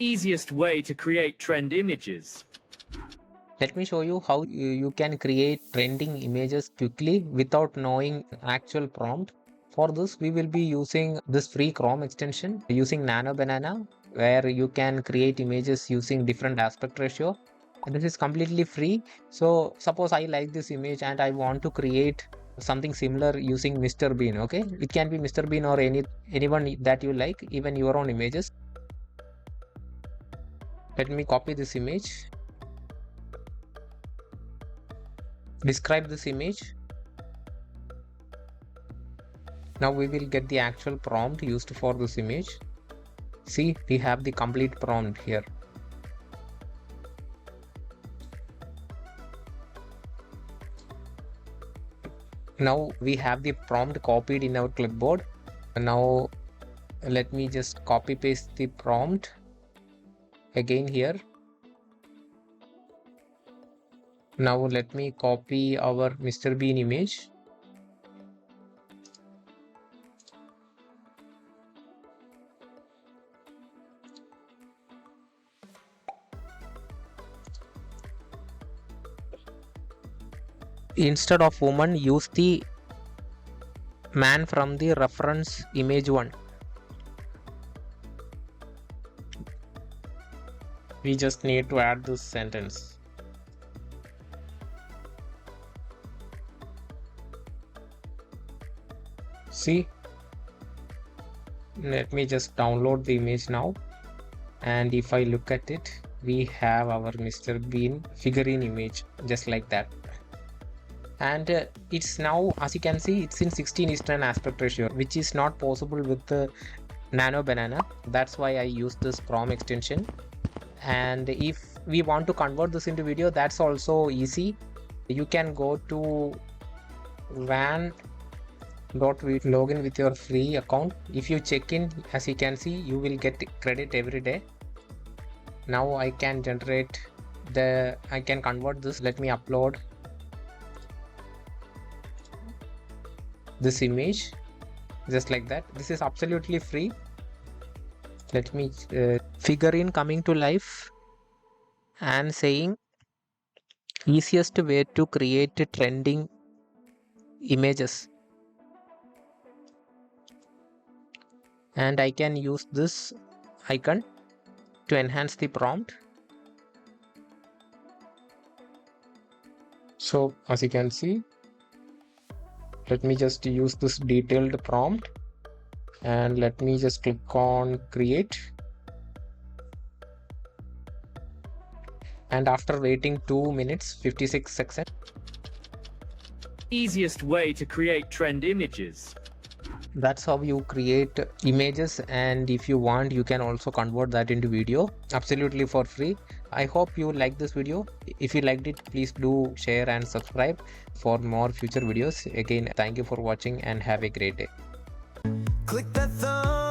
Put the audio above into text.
Easiest way to create trend images. Let me show you how you can create trending images quickly without knowing actual prompt. For this, we will be using this free Chrome extension using Nano Banana, where you can create images using different aspect ratio. And this is completely free. So suppose I like this image and I want to create something similar using Mr. Bean. Okay, it can be Mr. Bean or anyone that you like, even your own images. Let me copy this image. Describe this image. Now we will get the actual prompt used for this image. See, we have the complete prompt here. Now we have the prompt copied in our clipboard. Now let me just copy paste the prompt again here. Now let me copy our Mr. Bean image. Instead of woman, use the man from the reference image 1. We just need to add this sentence. See, let me just download the image now, and if I look at it, we have our Mr. Bean figurine image just like that. And it's now, as you can see, it's in 16:9 aspect ratio, which is not possible with the Nano Banana. That's why I use this Chrome extension. And if we want to convert this into video, that's also easy. You can go to van.login with your free account. If you check in, as you can see, you will get credit every day. Now I can convert this. Let me upload this image just like that. This is absolutely free. Let me figurine coming to life and saying easiest way to create trending images, and I can use this icon to enhance the prompt. So as you can see, let me just use this detailed prompt, and let me just click on create. And after waiting 2 minutes 56 seconds, Easiest way to create trend images. that's how you create images. And if you want, you can also convert that into video absolutely for free. I hope you like this video. If you liked it, please do share and subscribe for more future videos. Again, thank you for watching and have a great day. Click that thumb